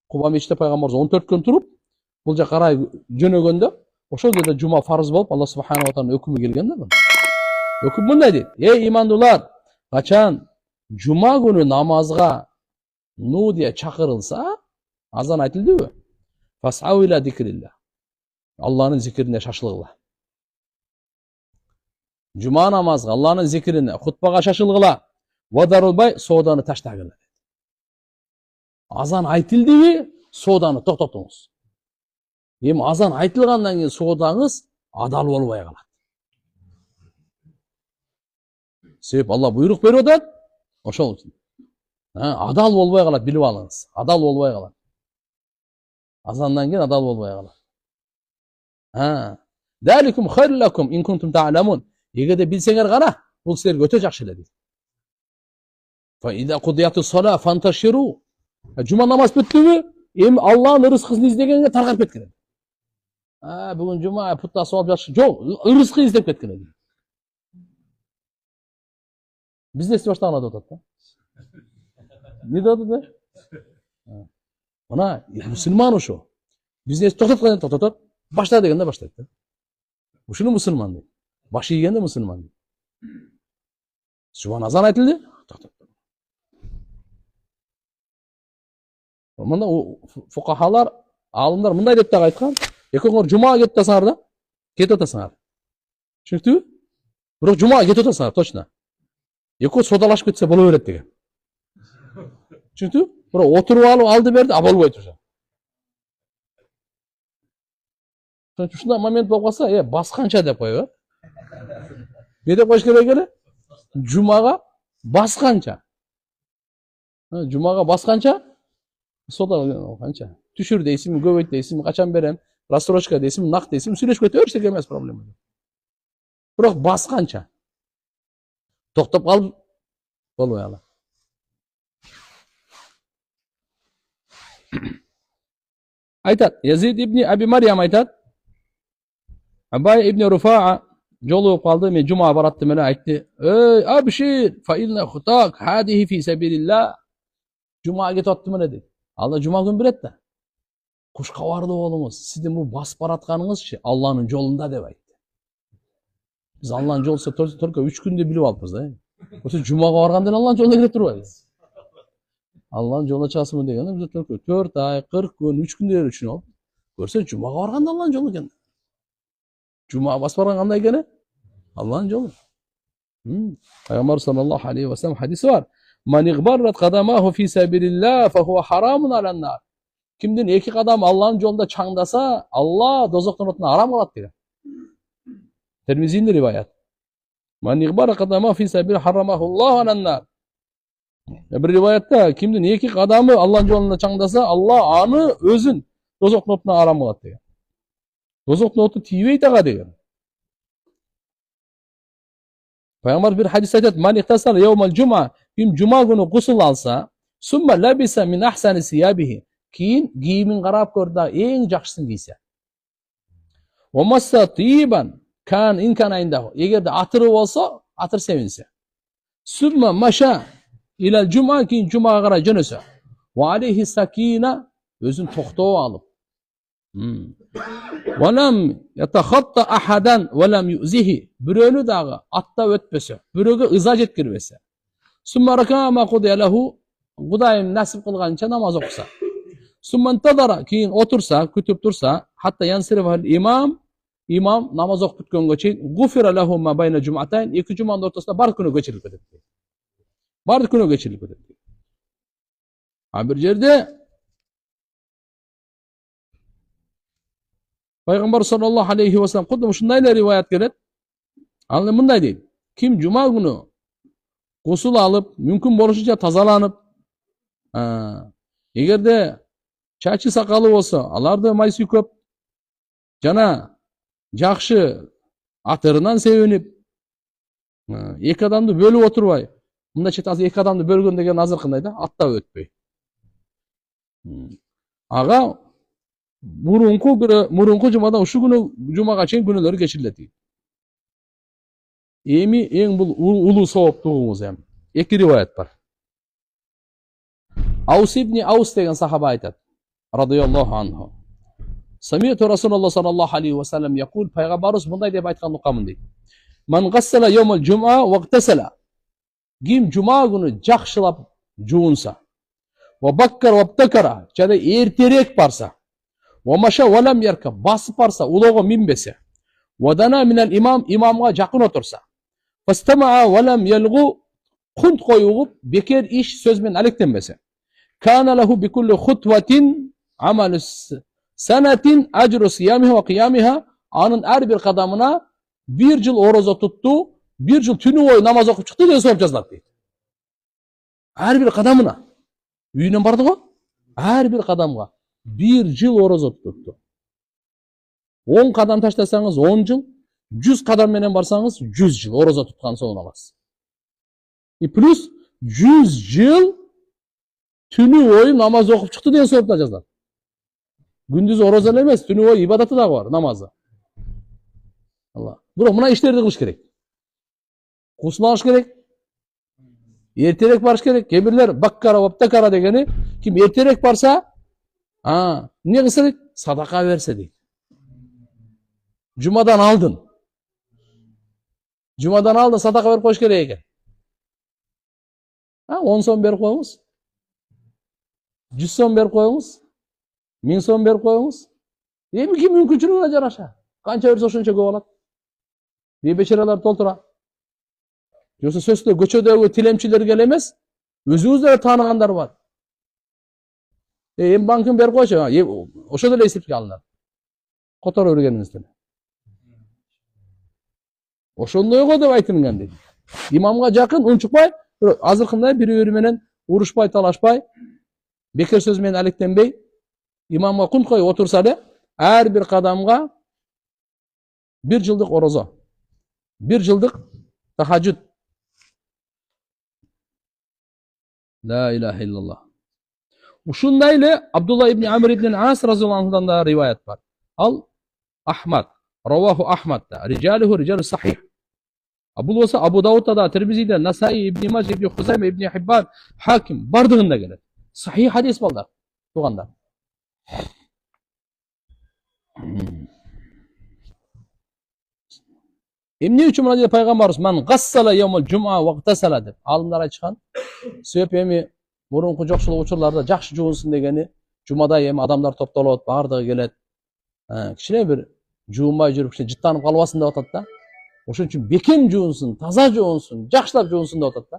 Куба мечітте пайгамбарыбыз 14 күн туруп, бул жака карай жөнөгөндө, ошол жерде жума фарыз болуп, Алла субханаху ва тааlanын өкүмү келген да бул. Өкүм мындай дейт: "Эй имандуулар, качан жума күнү намазга нудия чакырылса, азан айтылдыбы? Фасау иля зикрилля. Алланын зикирине шашылгыла. Жума намазга, Алланын зикирине, хутбага шашылгыла. Вадарулбай, сооданы таштагыла." Азан айтылдыбы? Сооданы токтотуңуз. Эми азан айтылгандан кийин соодаңыз адал болбой калат. Себеп Алла буйрук берип атат. Ошол үчүн. Адал болбой калат, билип алыңыз. Адал болбой калат. Азандан кийин адал болбой калат. Даликум хайрлакум ин кунтум та'ламун. Эгерде билсеңер гана, бул силерге өтө жакшы эле дейт. Фа ида кудиятус сала фанташиру. Жума намаз бүттүбү? Эми Алланын рызкысын издегенге таргап кеткен. Бүгүн жума путтасы алып жатышы жок, рызкы издеп кеткен. Bizde esti başta деп атат да. Не деп атат да? Мына мусулман ошо. Бизнес токтоткон токтотот, башта дегенде баштайт да. Ушуну мусулман дейт. Баш ийгенде мусулман дейт. Жума азан айтылды, токтот. Мында фукахалар, алымдар мындай деп дагы айткан: "Экөөңөр жумага кетип атасыңар да, кетип атасыңар." Түшүнүктүбү? Бирок жумага кетип атасыңар, точно. Экөө содалашып кетсе боло берет деген. Түшүнүктүбү? Бирок отуруп алып алды берди, болбойт уже. Ушундай момент болуп калса, басканча деп койбу. Не деп коюш керек эле? Жумага басканча. Жумага басканча содалап канча. Түшүр дейсиңби, көбөйт дейсиңби, качан берем, рассрочка дейсиңби, нак дейсиңби, сүйлөшүп кете берсек эмес проблема. Бирок басканча. Токтоп калып болбой калат. Айтат, Язид ибн Аби Марьям айтат, Абай ибн Руфаа жолугуп калды, мен жума бараттым эле, айтты: "Эй, абшир, фа инна хутак хадихи фи сабилилlah." Жума кетип аттым эле дейт. Алла жума күн берет да. Куш кабардуу болуңуз, сиздин бул басып баратканыңызчы Алланын жолунда деп айтты. Biz Allah'ın yolsa Türkiye 3 günde bilip alpız da. Oysa Cuma'ya vargandan Allah'ın yoluna girip durmayız. Allah'ın yoluna çalsın mı degende biz Türkiye 4 ay, 40 gün, 3 günde üçün ol. Görsen Cuma'ya vargandan Allah'ın yolu gene. Cuma'ya basıp vargandan gene Allah'ın yolu. Peygamber sallallahu aleyhi ve sellem hadisi var. Man igbarrat kadamahu fi sabilillah fa huwa haramun alan nar. Kimden iki kadam Allah'ın yolunda çangdasa Allah dozoktan otuna haram kılat diyor. Tirmizi'nin rivayet. Man igbara kadama fi sabil harramahullah alan nar. Bir rivayette kimden iki kadamı Allah'ın yolunda çangdasa Allah anı özün dozoktan otuna haram kılat diyor. Dozoktan otu tiyveyt ağa diyor. Peygamber bir hadis ayet: "Man ihtasal yevmel cuma." Kim cuma günü gusül alsa, "Summa labisa min ahsani siyabihi." Keyin giyimin qarap körde eng жақшысын giyse. "Wa massa tiban kan in kana indahu." Egerde atırı olsa, atır sevinse. "Summa masha ila cuma." Keyin cumaga qarай jönöse. "Wa alayhi sakina." Özün toktoo alıp. "Wa lam yatakhatta ahadan wa lam yu'zihi." Biröөнү dagı atta ötpese, biröөгө ыза жеткирбесе. "Summa raka ma qudiya lahu." Kudayım nasip kılgança namaz okusa. Summan tadara, keyin otursa, kütüp dursa, hatta yansirifal imam namaz okup bitkenge çeyin gufira lahu ma bayna cum'atayn, iki cumanın ortasında bar günü geçirilip ketedi. Bar günü geçirilip ketedi. Bir yerde Peygamber sallallahu aleyhi ve sellem kudum şundayla rivayet gelet. Anlı mınday değil. Kim cuma günü gusül alıp, mümkün boluşunca tazalanıp, egerde çaçı sakalı olsa, alarda maysı köp, jana жақшы атырынан себенip, екі адамды бөліп отырбай, мында чет азыр екі адамды бөлгөн деген азыр кандай да, аттап өтпөй. Ага мурунку жумадан ушу күнү жумага чейин күнөлөрү кечирилет. Эми эң бул улуу сооптугубуз эми. Эки риваят бар. Аус ибн Аус деген сахаба айтат. radıyallahu anhu. Samiyatu Rasulullah sallallahu aleyhi ve sellem yakul, Peygamberimiz bunday deb aytgan uqamin deydi. Man gassala yawmal jum'a waqtasala. Kim cuma günü жақшылап жуынса, va bakkar va abtakara, jada erterek barsa, va masha va lam yarka, basып barsa, uloga minbese, va dana minal imam, imamga жақын otursa, fastama'a va lam yalghu, qunt qo'yib, bekar ish so'zmen alektenbese, kana lahu bi kulli khutwatin amalus sanatin ajru siyamiha va qiyamiha, anın her bir qadamına bir yıl oroza tuttu, bir yıl tünü boyu namaz okup çıktı diye sorup yazılады deydi. Her bir qadamına. Үйінен барды ғой? Her bir qadamға bir yıl oroza tuttu. 10 qadam taşlasanız 10 yıl, 100 qadam menen barsanız 100 yıl oroza tutkan soğun alасыз. Plus 100 yıl tünü boyu namaz okup çıktı diye sorup da yazılады. Gündüz oroza емес, tünü boyu ibadatı da var, namazı. Allah. Bırak buna işlerdi kılış gerek. Kusula alış gerek. Erterek barış gerek. Kebirler bakkara vaptakara degeni, kim erterek barsa, ne kılsa deydi? Sadaka verse deydi. Cumadan aldın. Cumadan aldın, sadaka verip koş gerek eken. 10 son berip koyunuz. 100 son berip koyunuz. 1000 son berip koyunuz. Emin ki mümkünçülüğüne jaraşa. Kança verse oşunça көп alат. Bebeşereler toltura. Yoksa sözde göçödегі tilemçilerge емес, өзүңүздөр тааныгандар бар. Эми банкын берип койчу, ошол эле эсепке алынат. Которо бергениңизден. Ошондой го деп айтылган дейт. Имамга жакын унчукпай, азыркындай бири-бири менен урушпай, талашпай, бекер сөз менен алектенбей, имамга кунт коюп отурса эле, ар бир кадамга 1 жылдык орозо, 1 жылдык tahajjud. La ilahe illallah. Ушундайлы Абдулла ибн Амр ибн Ас разияллаху анхудан да риваят бар. Ал Ахмад, раваху Ахмад да, риджалуху риджалу сахих. Бул болсо Абу Даудда да, Тирмизиде, Насаи, Ибн Мажа, Ибн Хузайма, Ибн Хиббан, Хаким бардыгында келет. Сахих хадис балдар, тугандар. Эмне үчүн мына жерде пайгамбарыбыз ман гассала йомул жума вактасала деп алымдар айтышкан. Себеп эми мурунку жокчулук учурларда жакшы жуунсун дегени, жумада эми адамдар топтолот, бардыгы келет. Кичине бир жуунбай жүрүп жыттанып калбасын деп атат да. Ошон үчүн бекем жуунсун, таза жуунсун, жакшылап жуунсун деп атат да.